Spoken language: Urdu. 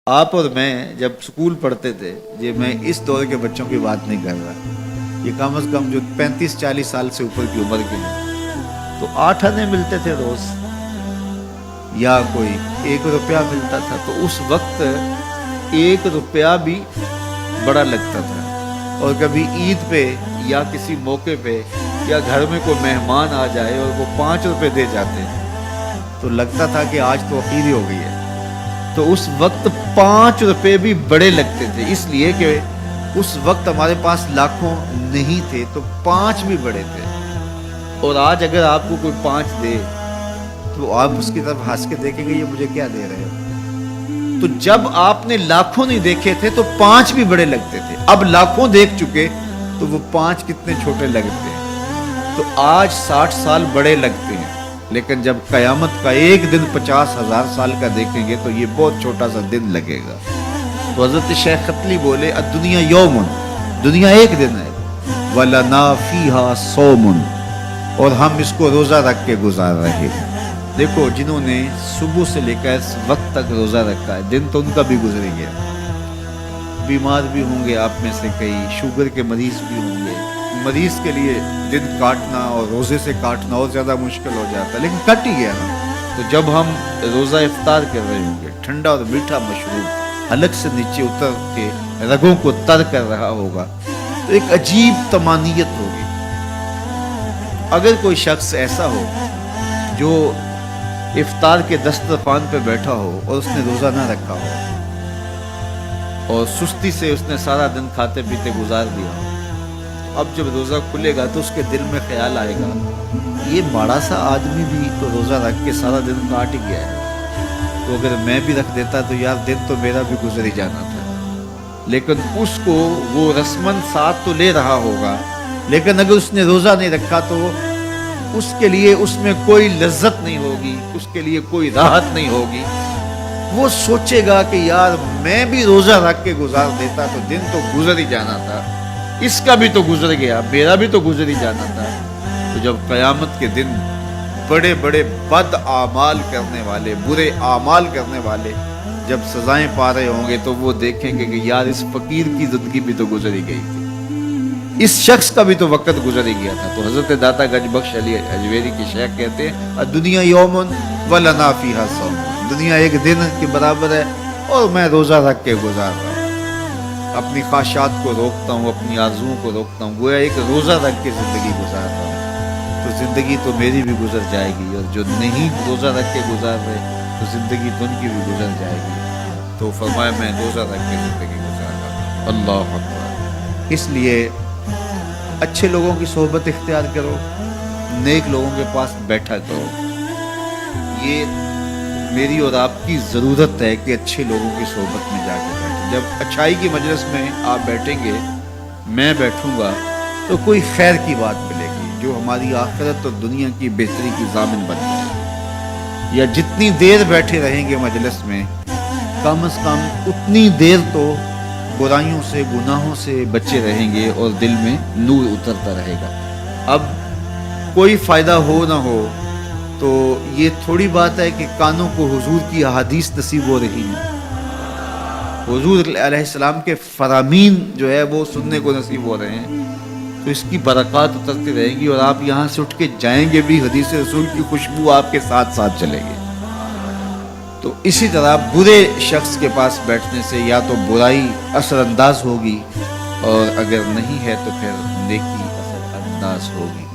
آپ اور میں جب سکول پڑھتے تھے، یہ میں اس دور کے بچوں کی بات نہیں کر رہا، یہ کم از کم جو 35-40 سال سے اوپر کی عمر کے ہیں، تو 8 آنے ملتے تھے روز، یا کوئی 1 روپیہ ملتا تھا، تو اس وقت 1 روپیہ بھی بڑا لگتا تھا۔ اور کبھی عید پہ یا کسی موقع پہ یا گھر میں کوئی مہمان آ جائے اور وہ 5 روپے دے جاتے تو لگتا تھا کہ آج تو اخیری ہو گئی ہے۔ تو اس وقت 5 روپے بھی بڑے لگتے تھے، اس لیے کہ اس وقت ہمارے پاس لاکھوں نہیں تھے، تو 5 بھی بڑے تھے۔ اور آج اگر آپ کو کوئی 5 دے تو آپ اس کی طرف ہنس کے دیکھیں گے، یہ مجھے کیا دے رہے ہو؟ تو جب آپ نے لاکھوں نہیں دیکھے تھے تو 5 بھی بڑے لگتے تھے، اب لاکھوں دیکھ چکے تو وہ 5 کتنے چھوٹے لگتے ہیں۔ تو آج 60 سال بڑے لگتے ہیں، لیکن جب قیامت کا ایک دن 50,000 سال کا دیکھیں گے تو یہ بہت چھوٹا سا دن لگے گا۔ تو حضرت شیخ قتلی بولے الدنیا یوم، دنیا ایک دن ہے، وَلَنَا فِيهَا صَوْمٌ، اور ہم اس کو روزہ رکھ کے گزار رہے ہیں۔ دیکھو جنہوں نے صبح سے لے کر اس وقت تک روزہ رکھا ہے، دن تو ان کا بھی گزر گیا۔ بیمار بھی ہوں گے آپ میں سے کئی، شوگر کے مریض بھی ہوں گے، مریض کے لیے دن کاٹنا اور روزے سے کاٹنا اور زیادہ مشکل ہو جاتا ہے، لیکن کٹ ہی گیا نا۔ تو جب ہم روزہ افطار کر رہے ہوں گے، ٹھنڈا اور میٹھا مشروب حلق سے نیچے اتر کے رگوں کو تر کر رہا ہوگا، تو ایک عجیب طمانینت ہوگی۔ اگر کوئی شخص ایسا ہو جو افطار کے دسترخوان پہ بیٹھا ہو اور اس نے روزہ نہ رکھا ہو اور سستی سے اس نے سارا دن کھاتے پیتے گزار دیا ہو، اب جب روزہ کھلے گا تو اس کے دل میں خیال آئے گا یہ ماڑا سا آدمی بھی تو روزہ رکھ کے سارا دن کاٹ ہی گیا ہے، تو اگر میں بھی رکھ دیتا تو یار دن تو میرا بھی گزر ہی جانا تھا۔ لیکن اس کو وہ رسمن ساتھ تو لے رہا ہوگا، لیکن اگر اس نے روزہ نہیں رکھا تو اس کے لیے اس میں کوئی لذت نہیں ہوگی، اس کے لیے کوئی راحت نہیں ہوگی۔ وہ سوچے گا کہ یار میں بھی روزہ رکھ کے گزار دیتا تو دن تو گزر ہی جانا تھا، اس کا بھی تو گزر گیا، میرا بھی تو گزر ہی جانا تھا۔ تو جب قیامت کے دن بڑے بڑے بد اعمال کرنے والے، برے اعمال کرنے والے جب سزائیں پا رہے ہوں گے تو وہ دیکھیں گے کہ یار اس فقیر کی زندگی بھی تو گزر ہی گئی تھی، اس شخص کا بھی تو وقت گزر ہی گیا تھا۔ تو حضرت داتا گنج بخش علی اجویری کے شیخ کہتے ہیں الدنیا یوم ولنا فیہا صوم، دنیا ایک دن کے برابر ہے اور میں روزہ رکھ کے گزار رہا ہوں، اپنی خواہشات کو روکتا ہوں، اپنی آرزوؤں کو روکتا ہوں، گویا ایک روزہ رکھ کے زندگی گزار رہا ہوں۔ تو زندگی تو میری بھی گزر جائے گی، اور جو نہیں روزہ رکھ کے گزار رہے تو زندگی تو ان کی بھی گزر جائے گی۔ تو فرمایا میں روزہ رکھ کے زندگی گزار رہا ہوں۔ اللہ اکبر۔ اس لیے اچھے لوگوں کی صحبت اختیار کرو، نیک لوگوں کے پاس بیٹھا کرو۔ یہ میری اور آپ کی ضرورت ہے کہ اچھے لوگوں کی صحبت میں جا کے بیٹھیں۔ جب اچھائی کی مجلس میں آپ بیٹھیں گے، میں بیٹھوں گا، تو کوئی خیر کی بات ملے گی جو ہماری آخرت اور دنیا کی بہتری کی ضامن بن جائے گی۔ یا جتنی دیر بیٹھے رہیں گے مجلس میں، کم از کم اتنی دیر تو برائیوں سے، گناہوں سے بچے رہیں گے اور دل میں نور اترتا رہے گا۔ اب کوئی فائدہ ہو نہ ہو تو یہ تھوڑی بات ہے کہ کانوں کو حضور کی احادیث نصیب ہو رہی ہیں، حضور علیہ السلام کے فرامین جو ہے وہ سننے کو نصیب ہو رہے ہیں، تو اس کی برکات اترتی رہیں گی، اور آپ یہاں سے اٹھ کے جائیں گے بھی حدیث رسول کی خوشبو آپ کے ساتھ ساتھ چلے گی۔ تو اسی طرح برے شخص کے پاس بیٹھنے سے یا تو برائی اثر انداز ہوگی، اور اگر نہیں ہے تو پھر نیکی اثر انداز ہوگی۔